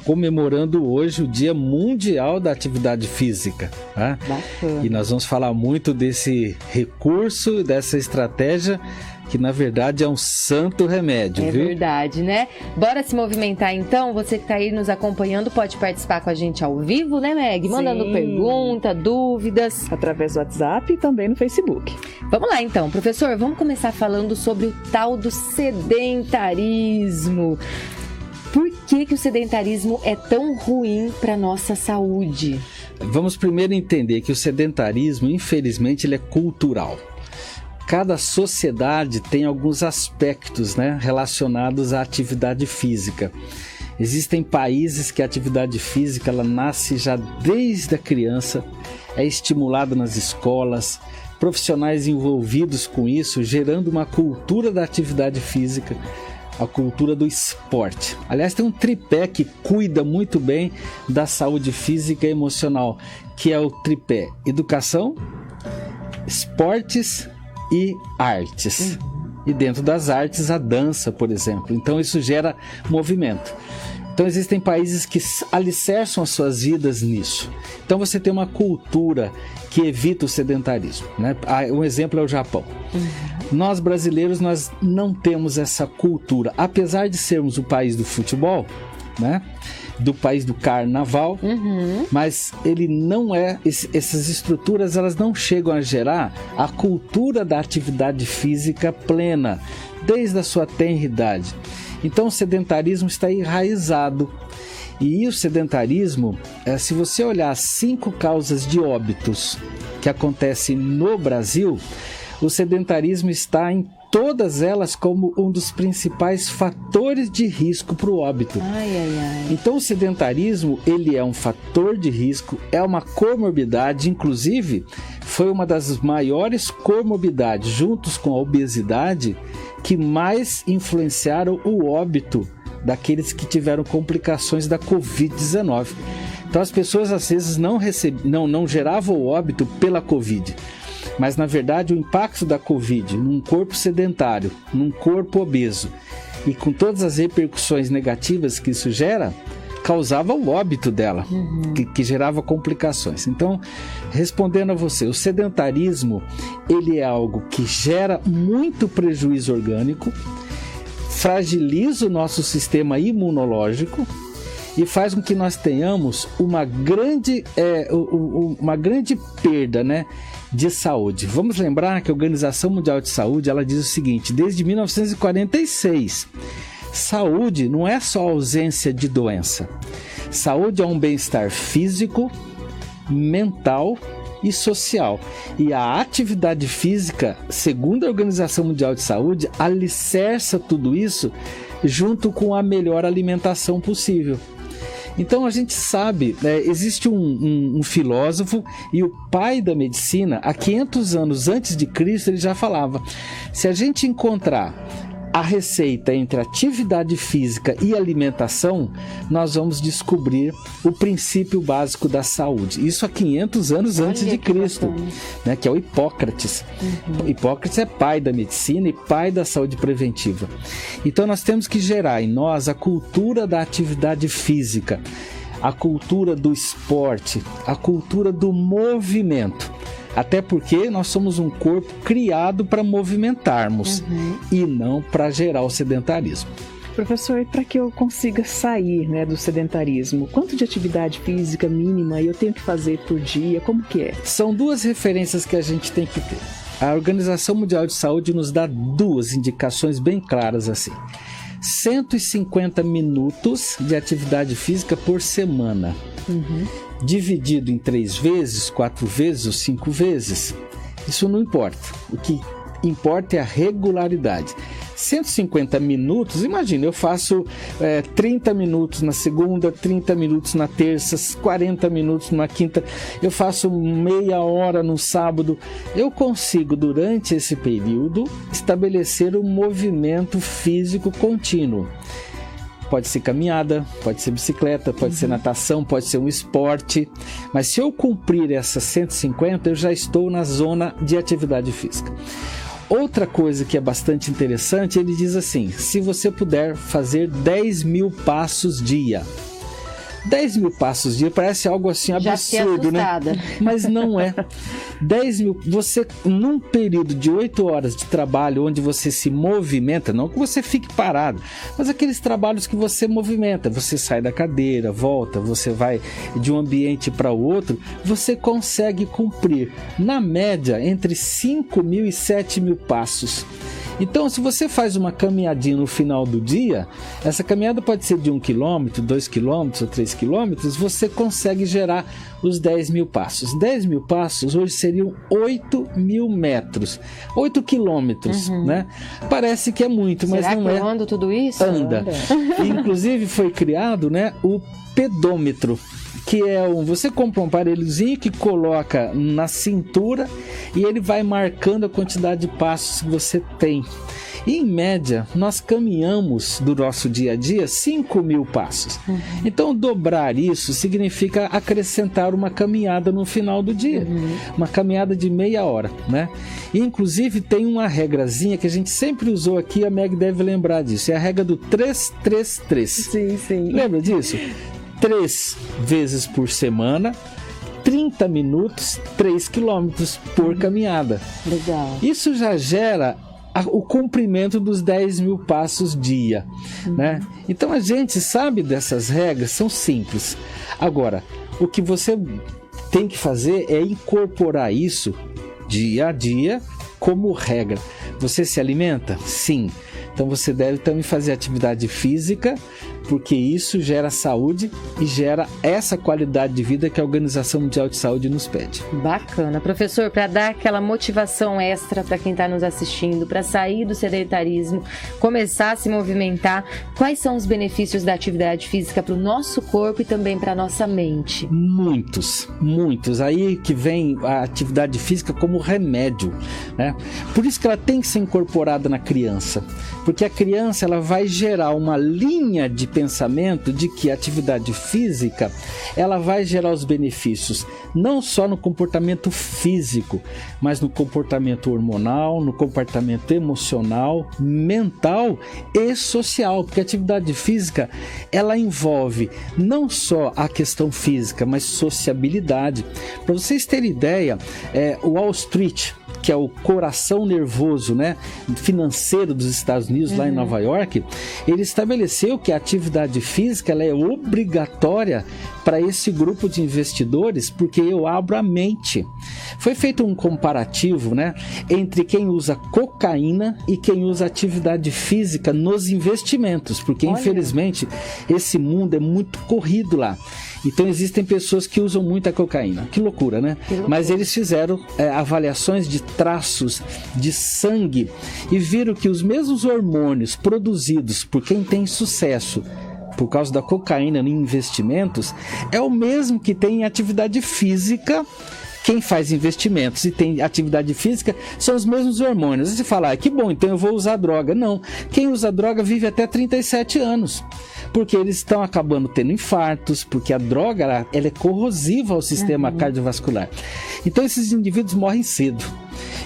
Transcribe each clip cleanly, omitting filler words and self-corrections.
comemorando hoje o Dia Mundial da Atividade Física. Tá? Bacana. E nós vamos falar muito desse recurso, dessa estratégia, que na verdade é um santo remédio, viu? É verdade, né? Bora se movimentar então? Você que tá aí nos acompanhando pode participar com a gente ao vivo, né, Meg? Mandando pergunta, dúvidas. Através do WhatsApp e também no Facebook. Vamos lá então, professor, vamos começar falando sobre o tal do sedentarismo. Por que o sedentarismo é tão ruim para nossa saúde? Vamos primeiro entender que o sedentarismo, infelizmente, ele é cultural. Cada sociedade tem alguns aspectos, né, relacionados à atividade física. Existem países que a atividade física ela nasce já desde a criança, é estimulada nas escolas, profissionais envolvidos com isso, gerando uma cultura da atividade física, a cultura do esporte. Aliás, tem um tripé que cuida muito bem da saúde física e emocional, que é o tripé educação, esportes e artes. E dentro das artes, a dança, por exemplo. Então isso gera movimento. Então existem países que alicerçam as suas vidas nisso. Então você tem uma cultura que evita o sedentarismo, né? Um exemplo é o Japão. Nós brasileiros, nós não temos essa cultura. Apesar de sermos o país do futebol, né? Do país do carnaval, mas ele não é, essas estruturas elas não chegam a gerar a cultura da atividade física plena, desde a sua tenra idade. Então o sedentarismo está enraizado. E o sedentarismo, se você olhar as 5 causas de óbitos que acontecem no Brasil, o sedentarismo está em todas elas como um dos principais fatores de risco para o óbito. Então o sedentarismo, ele é um fator de risco, é uma comorbidade, inclusive foi uma das maiores comorbidades, juntos com a obesidade, que mais influenciaram o óbito daqueles que tiveram complicações da Covid-19. Então as pessoas às vezes não geravam o óbito pela Covid, mas na verdade o impacto da Covid num corpo sedentário, num corpo obeso e com todas as repercussões negativas que isso gera, causava o óbito dela, que gerava complicações. Então, respondendo a você, o sedentarismo ele é algo que gera muito prejuízo orgânico, fragiliza o nosso sistema imunológico e faz com que nós tenhamos uma grande perda, né, de saúde. Vamos lembrar que a Organização Mundial de Saúde ela diz o seguinte: desde 1946, saúde não é só ausência de doença. Saúde é um bem-estar físico, mental e social. E a atividade física, segundo a Organização Mundial de Saúde, alicerça tudo isso junto com a melhor alimentação possível. Então a gente sabe, né, existe um filósofo e o pai da medicina, há 500 anos antes de Cristo, ele já falava: se a gente encontrar a receita entre atividade física e alimentação, nós vamos descobrir o princípio básico da saúde. Isso há 500 anos antes de Cristo, né, que é o Hipócrates. Hipócrates é pai da medicina e pai da saúde preventiva. Então nós temos que gerar em nós a cultura da atividade física, a cultura do esporte, a cultura do movimento. Até porque nós somos um corpo criado para movimentarmos e não para gerar o sedentarismo. Professor, e para que eu consiga sair, né, do sedentarismo, quanto de atividade física mínima eu tenho que fazer por dia? Como que é? São 2 referências que a gente tem que ter. A Organização Mundial de Saúde nos dá 2 indicações bem claras assim: 150 minutos de atividade física por semana. Dividido em 3 vezes, 4 vezes ou 5 vezes, isso não importa. O que importa é a regularidade. 150 minutos, imagina, eu faço 30 minutos na segunda, 30 minutos na terça, 40 minutos na quinta, eu faço meia hora no sábado. Eu consigo, durante esse período, estabelecer um movimento físico contínuo. Pode ser caminhada, pode ser bicicleta, pode ser natação, pode ser um esporte. Mas se eu cumprir essas 150, eu já estou na zona de atividade física. Outra coisa que é bastante interessante, ele diz assim: se você puder fazer 10.000 passos dia. 10 mil passos dia parece algo assim absurdo, né? Mas não é. 10 mil, você num período de 8 horas de trabalho onde você se movimenta, não que você fique parado, mas aqueles trabalhos que você movimenta, você sai da cadeira, volta, você vai de um ambiente para o outro, você consegue cumprir, na média, entre 5 mil e 7 mil passos. Então, se você faz uma caminhadinha no final do dia, essa caminhada pode ser de 1 quilômetro, 2 quilômetros ou 3 quilômetros, você consegue gerar os 10 mil passos. 10 mil passos hoje seriam 8 mil metros, 8 quilômetros, né? Parece que é muito, mas não é. Será que eu ando tudo isso? Anda. Inclusive foi criado, né, o pedômetro, que é você compra um aparelhozinho que coloca na cintura e ele vai marcando a quantidade de passos que você tem. E, em média, nós caminhamos do nosso dia a dia 5 mil passos. Então, dobrar isso significa acrescentar uma caminhada no final do dia. Uma caminhada de meia hora, né? E, inclusive, tem uma regrazinha que a gente sempre usou aqui, a Meg deve lembrar disso. É a regra do 3-3-3. Sim, sim. Lembra disso? 3 vezes por semana, 30 minutos, 3 quilômetros por caminhada. Legal. Isso já gera o cumprimento dos 10 mil passos dia, né? Então a gente sabe dessas regras, são simples. Agora, o que você tem que fazer é incorporar isso dia a dia como regra. Você se alimenta? Sim. Então você deve também fazer atividade física, porque isso gera saúde e gera essa qualidade de vida que a Organização Mundial de Saúde nos pede. Bacana. Professor, para dar aquela motivação extra para quem está nos assistindo, para sair do sedentarismo, começar a se movimentar, quais são os benefícios da atividade física para o nosso corpo e também para a nossa mente? Muitos, muitos. Aí que vem a atividade física como remédio, né? Por isso que ela tem que ser incorporada na criança, porque a criança ela vai gerar uma linha de pensamento de que a atividade física ela vai gerar os benefícios não só no comportamento físico, mas no comportamento hormonal, no comportamento emocional, mental e social, porque a atividade física ela envolve não só a questão física, mas sociabilidade. Para vocês terem ideia, o Wall Street, que é o coração nervoso, né, financeiro dos Estados Unidos, lá em Nova York, ele estabeleceu que a atividade física ela é obrigatória para esse grupo de investidores, porque eu abro a mente. Foi feito um comparativo, né, entre quem usa cocaína e quem usa atividade física nos investimentos, porque infelizmente esse mundo é muito corrido lá. Então existem pessoas que usam muita cocaína. Que loucura, né? Que loucura. Mas eles fizeram avaliações de traços de sangue e viram que os mesmos hormônios produzidos por quem tem sucesso por causa da cocaína em investimentos é o mesmo que tem em atividade física. Quem faz investimentos e tem atividade física são os mesmos hormônios. Você fala, que bom, então eu vou usar droga. Não, quem usa droga vive até 37 anos. Porque eles estão acabando tendo infartos, porque a droga ela é corrosiva ao sistema cardiovascular. Então esses indivíduos morrem cedo.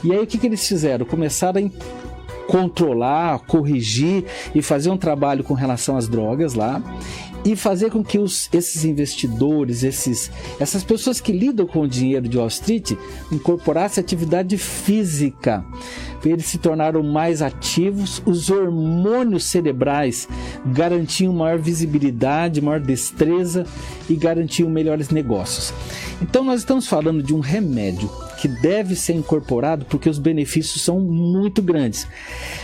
E aí o que eles fizeram? Começaram a controlar, corrigir e fazer um trabalho com relação às drogas lá. E fazer com que esses investidores, essas pessoas que lidam com o dinheiro de Wall Street, incorporassem atividade física. Eles se tornaram mais ativos, os hormônios cerebrais garantiam maior visibilidade, maior destreza e garantiam melhores negócios. Então nós estamos falando de um remédio que deve ser incorporado porque os benefícios são muito grandes.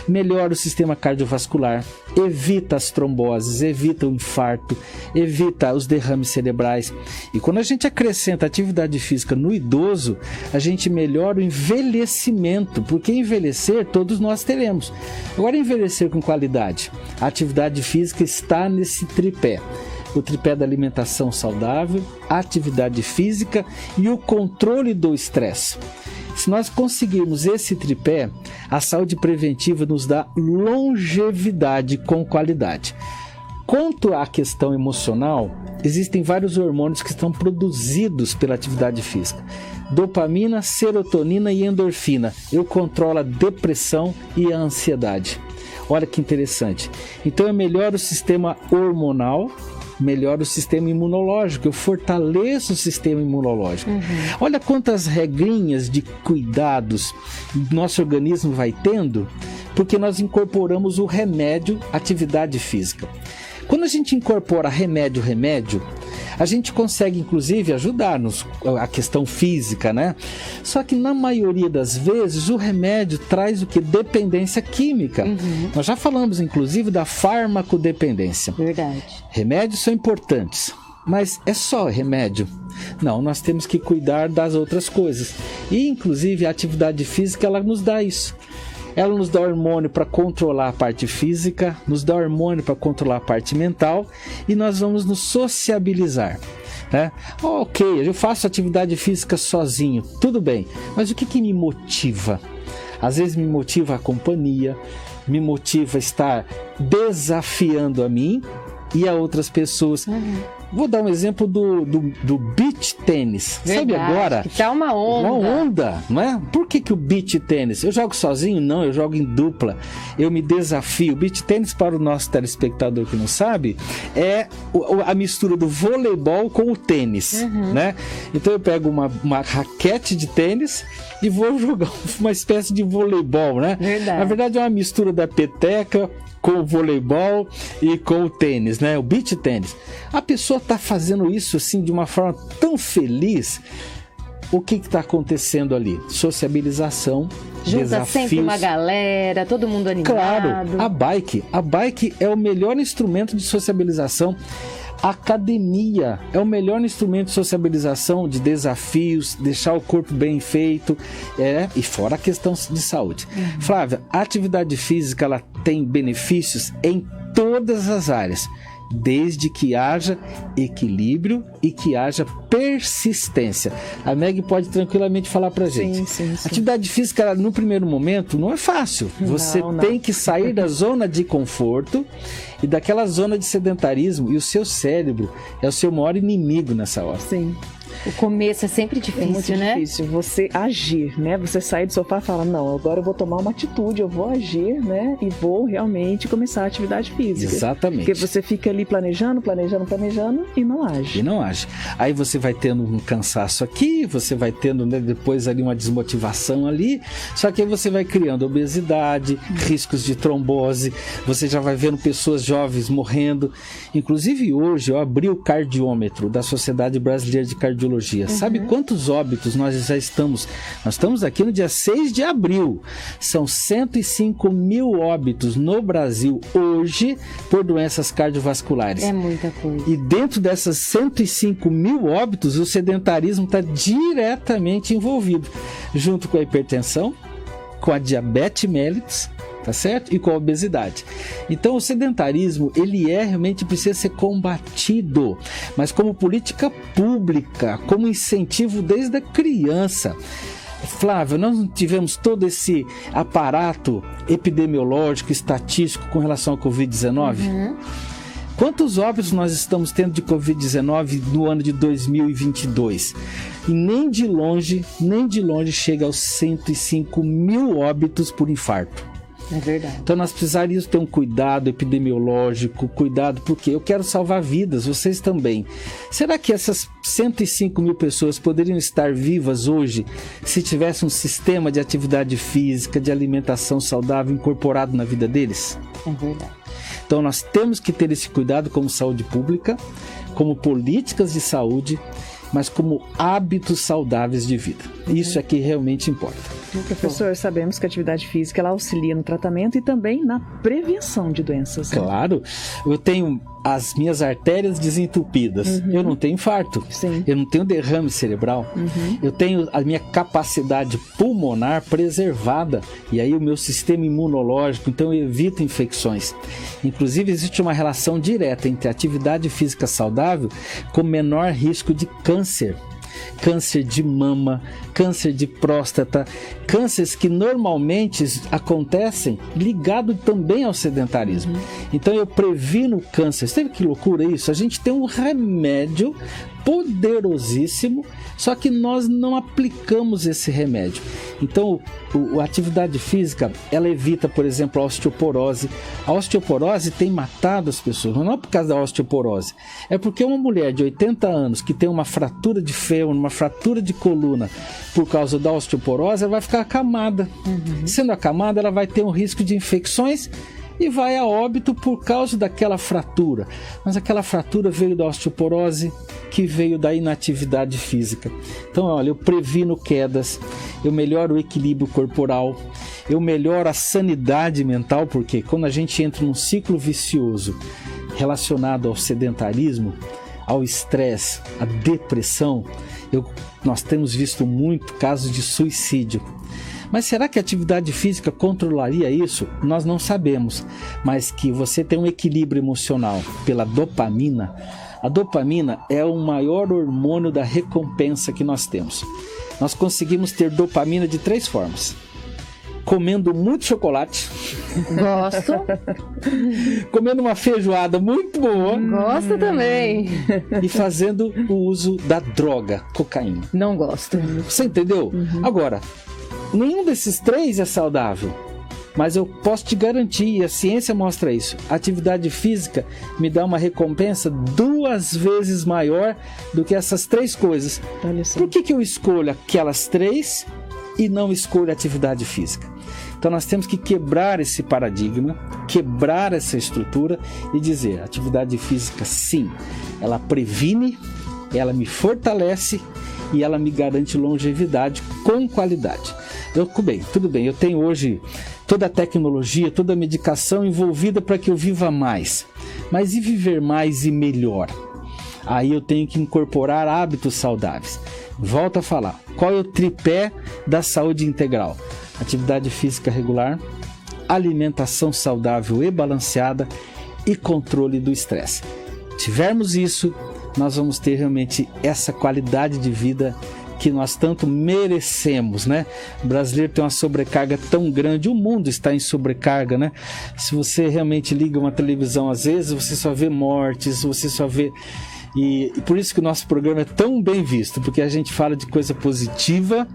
Melhora o sistema cardiovascular, evita as tromboses, evita o infarto, evita os derrames cerebrais. E quando a gente acrescenta atividade física no idoso, a gente melhora o envelhecimento, porque envelhecer todos nós teremos. Agora, envelhecer com qualidade. A atividade física está nesse tripé. O tripé da alimentação saudável, a atividade física e o controle do estresse. Se nós conseguirmos esse tripé, a saúde preventiva nos dá longevidade com qualidade. Quanto à questão emocional, existem vários hormônios que estão produzidos pela atividade física. Dopamina, serotonina e endorfina. Eu controlo a depressão e a ansiedade. Olha que interessante. Então eu melhoro o sistema hormonal, melhora o sistema imunológico, eu fortaleço o sistema imunológico. Olha quantas regrinhas de cuidados nosso organismo vai tendo, porque nós incorporamos o remédio, atividade física. Quando a gente incorpora remédio, a gente consegue, inclusive, ajudar-nos a questão física, né? Só que, na maioria das vezes, o remédio traz o que? Dependência química. Nós já falamos, inclusive, da farmacodependência. Verdade. Remédios são importantes, mas é só remédio? Não, nós temos que cuidar das outras coisas. E, inclusive, a atividade física, ela nos dá isso. Ela nos dá hormônio para controlar a parte física, nos dá hormônio para controlar a parte mental e nós vamos nos sociabilizar, né? Ok, eu faço atividade física sozinho, tudo bem, mas o que me motiva? Às vezes me motiva a companhia, me motiva estar desafiando a mim e a outras pessoas. Vou dar um exemplo do beach tênis. Sabe agora? Que tá uma onda. Uma onda, não é? Por que o beach tênis? Eu jogo sozinho? Não, eu jogo em dupla. Eu me desafio. O beach tênis, para o nosso telespectador que não sabe, é a mistura do voleibol com o tênis, né? Então eu pego uma raquete de tênis e vou jogar uma espécie de voleibol, né? Verdade. Na verdade é uma mistura da peteca com o voleibol e com o tênis, né? O beach tênis. A pessoa está fazendo isso assim de uma forma tão feliz. O que está acontecendo ali? Sociabilização, junta desafios. Sempre uma galera, todo mundo animado. Claro, a bike é o melhor instrumento de sociabilização. A academia é o melhor instrumento de sociabilização, de desafios, deixar o corpo bem feito, e fora a questão de saúde. Flávia, a atividade física ela tem benefícios em todas as áreas, desde que haja equilíbrio e que haja persistência. A Meg pode tranquilamente falar pra gente. Sim. Atividade física, ela, no primeiro momento, não é fácil. Você tem que sair da zona de conforto e daquela zona de sedentarismo, e o seu cérebro é o seu maior inimigo nessa hora. Sim. O começo é sempre difícil, muito né? difícil você agir, né? Você sair do sofá e falar, não, agora eu vou tomar uma atitude, eu vou agir, né? E vou realmente começar a atividade física. Exatamente. Porque você fica ali planejando e não age. Aí você vai tendo um cansaço aqui, você vai tendo, né, depois ali uma desmotivação ali, só que aí você vai criando obesidade, riscos de trombose, você já vai vendo pessoas jovens morrendo. Inclusive hoje eu abri o cardiômetro da Sociedade Brasileira de Cardiologia. Sabe quantos óbitos nós já estamos? Nós estamos aqui no dia 6 de abril. São 105 mil óbitos no Brasil hoje por doenças cardiovasculares. É muita coisa. E dentro dessas 105 mil óbitos, o sedentarismo está diretamente envolvido, junto com a hipertensão, com a diabetes mellitus, tá certo? E com a obesidade. Então o sedentarismo, ele realmente precisa ser combatido, mas como política pública, como incentivo desde a criança. Flávio, nós não tivemos todo esse aparato epidemiológico, estatístico com relação ao Covid-19? Quantos óbitos nós estamos tendo de Covid-19 no ano de 2022? E nem de longe chega aos 105 mil óbitos por infarto. É verdade. Então nós precisaríamos ter um cuidado epidemiológico, cuidado porque eu quero salvar vidas, vocês também. Será que essas 105 mil pessoas poderiam estar vivas hoje se tivesse um sistema de atividade física, de alimentação saudável incorporado na vida deles? É verdade. Então nós temos que ter esse cuidado como saúde pública, como políticas de saúde, mas como hábitos saudáveis de vida. Isso é que realmente importa. Professor, sabemos que a atividade física ela auxilia no tratamento e também na prevenção de doenças. Né? Claro, eu tenho as minhas artérias desentupidas, eu não tenho infarto, eu não tenho derrame cerebral, eu tenho a minha capacidade pulmonar preservada e aí o meu sistema imunológico, então eu evito infecções. Inclusive existe uma relação direta entre a atividade física saudável com menor risco de câncer. Câncer de mama, câncer de próstata, cânceres que normalmente acontecem ligado também ao sedentarismo. Então eu previno o câncer. Sabe que loucura isso? A gente tem um remédio poderosíssimo, só que nós não aplicamos esse remédio. Então, a atividade física, ela evita, por exemplo, a osteoporose. A osteoporose tem matado as pessoas, mas não é por causa da osteoporose. É porque uma mulher de 80 anos que tem uma fratura de fêmur, uma fratura de coluna, por causa da osteoporose, ela vai ficar acamada. Sendo acamada, ela vai ter um risco de infecções e vai a óbito por causa daquela fratura. Mas aquela fratura veio da osteoporose, que veio da inatividade física. Então, olha, eu previno quedas, eu melhoro o equilíbrio corporal, eu melhoro a sanidade mental, porque quando a gente entra num ciclo vicioso relacionado ao sedentarismo, ao estresse, à depressão, nós temos visto muito casos de suicídio. Mas será que a atividade física controlaria isso? Nós não sabemos, mas que você tem um equilíbrio emocional pela dopamina. A dopamina é o maior hormônio da recompensa que nós temos. Nós conseguimos ter dopamina de 3 formas. Comendo muito chocolate. Gosto. Comendo uma feijoada muito boa. Gosto também. E fazendo o uso da droga, cocaína. Não gosto. Você entendeu? Agora, nenhum desses 3 é saudável, mas eu posso te garantir, e a ciência mostra isso, a atividade física me dá uma recompensa 2 vezes maior do que essas 3 coisas. Por que eu escolho aquelas 3 e não escolho a atividade física? Então nós temos que quebrar esse paradigma, quebrar essa estrutura e dizer, atividade física sim, ela previne, ela me fortalece e ela me garante longevidade com qualidade. Tudo bem, eu tenho hoje toda a tecnologia, toda a medicação envolvida para que eu viva mais. Mas e viver mais e melhor? Aí eu tenho que incorporar hábitos saudáveis. Volto a falar, qual é o tripé da saúde integral? Atividade física regular, alimentação saudável e balanceada e controle do estresse. Tivermos isso, nós vamos ter realmente essa qualidade de vida que nós tanto merecemos, né? O brasileiro tem uma sobrecarga tão grande, o mundo está em sobrecarga, né? Se você realmente liga uma televisão, às vezes você só vê mortes, você só vê... E por isso que o nosso programa é tão bem visto, porque a gente fala de coisa positiva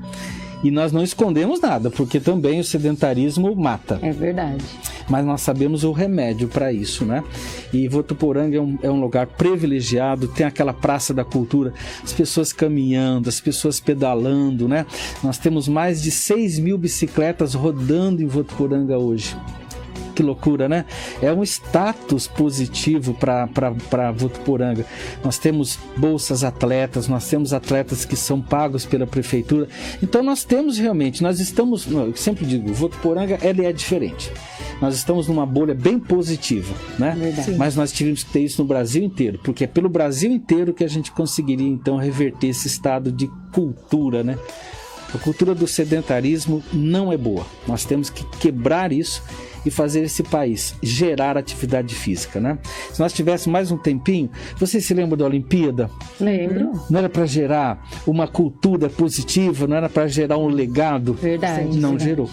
e nós não escondemos nada, porque também o sedentarismo mata. É verdade. Mas nós sabemos o remédio para isso, né? E Votuporanga é um lugar privilegiado, tem aquela praça da cultura, as pessoas caminhando, as pessoas pedalando, né? Nós temos mais de 6.000 bicicletas rodando em Votuporanga hoje. Que loucura, né? É um status positivo para Votuporanga. Nós temos bolsas atletas, nós temos atletas que são pagos pela prefeitura. Então nós temos realmente, eu sempre digo, Votuporanga ele é diferente. Nós estamos numa bolha bem positiva, né? Mas nós tivemos que ter isso no Brasil inteiro, porque é pelo Brasil inteiro que a gente conseguiria então reverter esse estado de cultura, né? A cultura do sedentarismo não é boa. Nós temos que quebrar isso e fazer esse país gerar atividade física, né? Se nós tivéssemos mais um tempinho, você se lembra da Olimpíada? Lembro. Não era para gerar uma cultura positiva, não era para gerar um legado? Verdade. Não verdade. gerou.